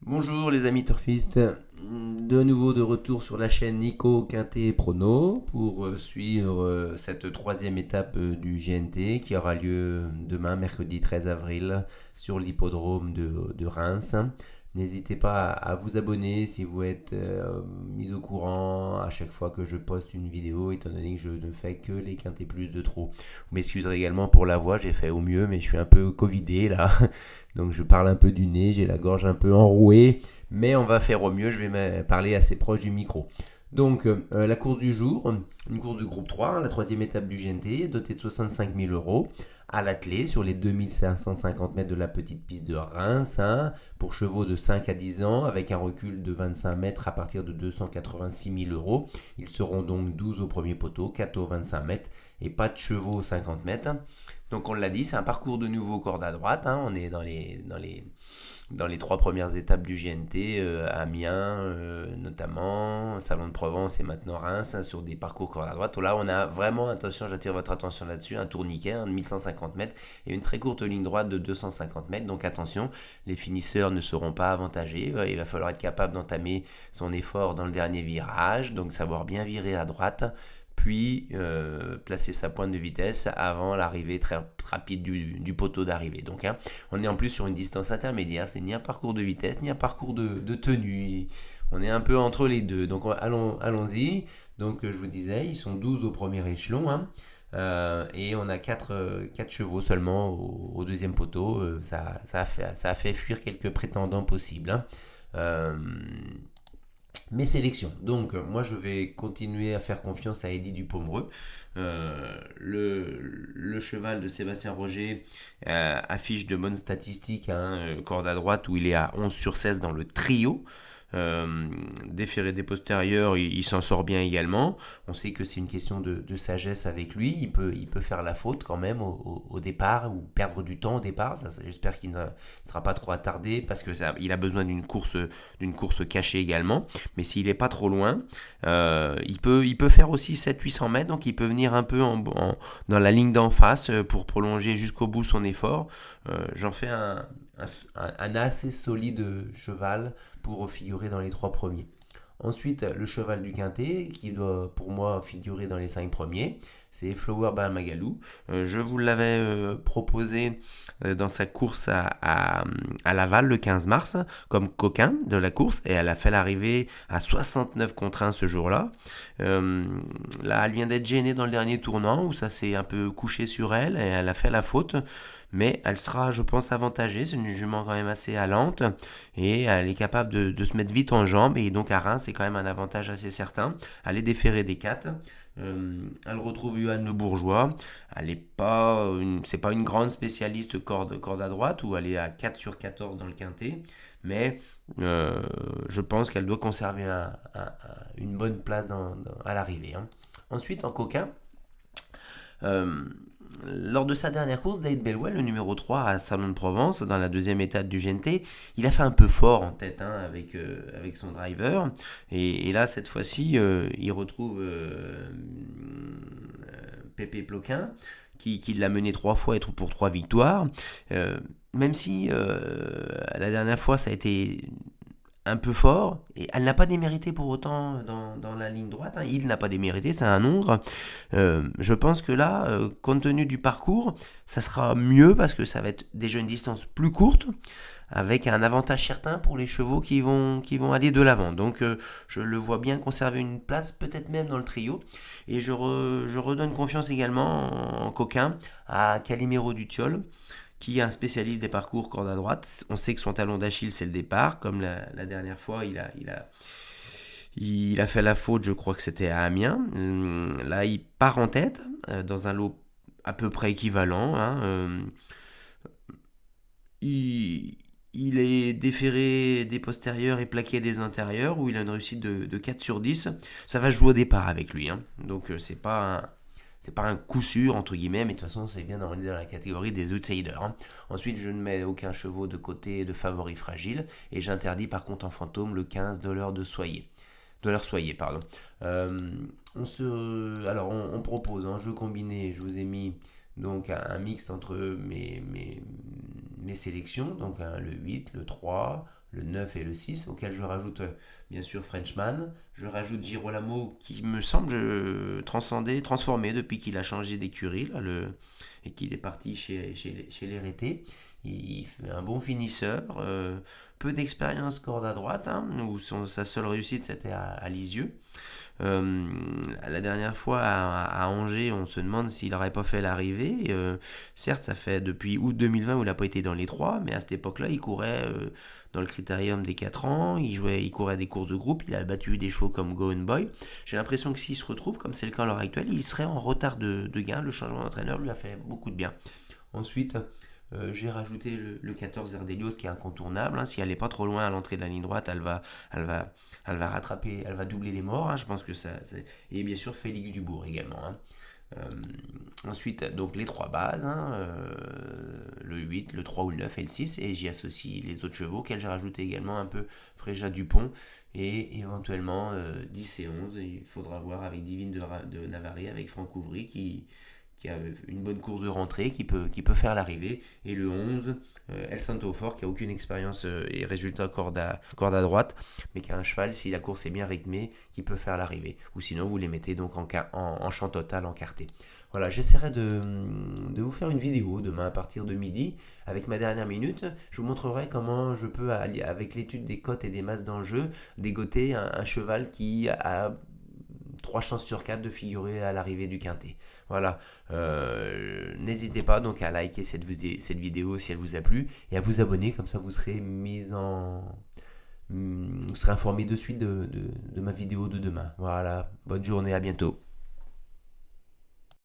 Bonjour les amis turfistes, de nouveau de retour sur la chaîne Nico Quintet Prono pour suivre cette troisième étape du GNT qui aura lieu demain mercredi 13 avril sur l'hippodrome de Reims. N'hésitez pas à vous abonner si vous êtes mis au courant à chaque fois que je poste une vidéo, étant donné que je ne fais que les quintés plus de trop. Vous m'excuserez également pour la voix, j'ai fait au mieux, mais je suis un peu covidé là. Donc je parle un peu du nez, j'ai la gorge un peu enrouée, mais on va faire au mieux, je vais parler assez proche du micro. Donc la course du jour, une course de groupe 3, la troisième étape du GNT, dotée de 65 000 euros à l'attelé sur les 2550 mètres de la petite piste de Reims, pour chevaux de 5 à 10 ans, avec un recul de 25 mètres à partir de 286 000 euros. Ils seront donc 12 au premier poteau, 4 au 25 mètres et pas de chevaux aux 50 mètres. Donc on l'a dit, c'est un parcours de nouveau corde à droite, on est dans les trois premières étapes du GNT, Amiens notamment, Salon de Provence et maintenant Reims, sur des parcours corde à droite. Là, on a vraiment, attention, j'attire votre attention là-dessus, un tourniquet de 1150 mètres et une très courte ligne droite de 250 mètres. Donc attention, les finisseurs ne seront pas avantagés. Il va falloir être capable d'entamer son effort dans le dernier virage, donc savoir bien virer à droite, puis placer sa pointe de vitesse avant l'arrivée très rapide du poteau d'arrivée. Donc on est en plus sur une distance intermédiaire, c'est ni un parcours de vitesse ni un parcours de tenue. On est un peu entre les deux. Donc allons-y. Donc je vous disais, ils sont 12 au premier échelon. Et on a 4 chevaux seulement au deuxième poteau. Ça a fait fuir quelques prétendants possibles. Mes sélections. Donc, moi, je vais continuer à faire confiance à Eddie Dupomereux. Le cheval de Sébastien Roger affiche de bonnes statistiques, corde à droite, où il est à 11 sur 16 dans le trio. Déféré des postérieurs, il s'en sort bien également. On sait que c'est une question de sagesse avec lui. Il peut faire la faute quand même au départ ou perdre du temps au départ. J'espère qu'il ne sera pas trop attardé parce que il a besoin d'une course cachée également. Mais s'il n'est pas trop loin, il peut faire aussi 700-800 mètres. Donc il peut venir un peu dans la ligne d'en face pour prolonger jusqu'au bout son effort. J'en fais un assez solide cheval pour figurer dans les 3 premiers. Ensuite, le cheval du Quintet, qui doit pour moi figurer dans les 5 premiers, c'est Flower by Magalou. Je vous l'avais proposé dans sa course à Laval le 15 mars, comme coquin de la course, et elle a fait l'arrivée à 69 contre 1 ce jour-là. Là, elle vient d'être gênée dans le dernier tournant, où ça s'est un peu couché sur elle, et elle a fait la faute. Mais elle sera, je pense, avantagée. C'est une jument quand même assez allante et elle est capable de se mettre vite en jambes. Et donc à Reims, c'est quand même un avantage assez certain. Elle est déférée des 4. Elle retrouve Johan Le Bourgeois. C'est pas une grande spécialiste corde à droite où elle est à 4 sur 14 dans le quintet. Mais je pense qu'elle doit conserver une bonne place à l'arrivée. Ensuite, en coquin, euh, lors de sa dernière course, David Bellwell, le numéro 3 à Salon de Provence, dans la deuxième étape du GNT, il a fait un peu fort en tête avec son driver. Et là, cette fois-ci, il retrouve Pépé Ploquin, qui l'a mené 3 fois et pour 3 victoires. Même si la dernière fois, ça a été un peu fort, et elle n'a pas démérité pour autant dans la ligne droite. Il n'a pas démérité, c'est un nombre. Je pense que là, compte tenu du parcours, ça sera mieux parce que ça va être déjà une distance plus courte, avec un avantage certain pour les chevaux qui vont aller de l'avant. Donc je le vois bien conserver une place, peut-être même dans le trio. Et je redonne confiance également en coquin à Calimero Dutiol, qui est un spécialiste des parcours corde à droite. On sait que son talon d'Achille, c'est le départ. Comme la dernière fois, il a fait la faute, je crois que c'était à Amiens. Là, il part en tête dans un lot à peu près équivalent. Il, il est déféré des postérieurs et plaqué des intérieurs, où il a une réussite de 4 sur 10. Ça va jouer au départ avec lui. Donc, c'est pas un coup sûr, entre guillemets, mais de toute façon, c'est bien dans la catégorie des outsiders. Ensuite, je ne mets aucun chevaux de côté de favori fragile, et j'interdis par contre en fantôme le 15 de Soyer. De leur Soyer, pardon. Euh, alors, on propose un jeu combiné. Je vous ai mis donc un mix entre mes sélections, donc le 8, le 3, le 9 et le 6, auquel je rajoute bien sûr Frenchman, je rajoute Girolamo qui me semble transformé depuis qu'il a changé d'écurie et qu'il est parti chez les Rétés. Il fait un bon finisseur, peu d'expérience corde à droite, hein, où sa seule réussite c'était à Lisieux. La dernière fois à Angers, on se demande s'il n'aurait pas fait l'arrivée. Certes, ça fait depuis août 2020 où il n'a pas été dans les 3, mais à cette époque-là, il courait dans le critérium des 4 ans, il courait des courses de groupe, il a battu des chevaux comme Go and Boy. J'ai l'impression que s'il se retrouve, comme c'est le cas à l'heure actuelle, il serait en retard de gain. Le changement d'entraîneur lui a fait beaucoup de bien. Ensuite, j'ai rajouté le 14 Erdelios qui est incontournable, hein. Si elle n'est pas trop loin à l'entrée de la ligne droite, elle va rattraper, elle va doubler les morts, hein. Je pense que et bien sûr Félix Dubourg également, hein. Ensuite, donc les 3 bases, hein, le 8, le 3 ou le 9 et le 6, et j'y associe les autres chevaux auxquels j'ai rajouté également un peu Fréja Dupont et éventuellement 10 et 11. Il faudra voir avec Divine de Navarre, avec Franck Ouvry qui a une bonne course de rentrée, qui peut faire l'arrivée, et le 11, El Santo Fort, qui a aucune expérience et résultat corde à droite, mais qui a un cheval, si la course est bien rythmée, qui peut faire l'arrivée. Ou sinon, vous les mettez donc en champ total, encarté. Voilà, j'essaierai de vous faire une vidéo demain à partir de midi, avec ma dernière minute. Je vous montrerai comment je peux, avec l'étude des cotes et des masses d'enjeu, dégoter un cheval qui a 3 chances sur 4 de figurer à l'arrivée du quintet. Voilà, n'hésitez pas donc à liker cette vidéo si elle vous a plu et à vous abonner, comme ça vous serez vous serez informé de suite de ma vidéo de demain. Voilà, bonne journée, à bientôt.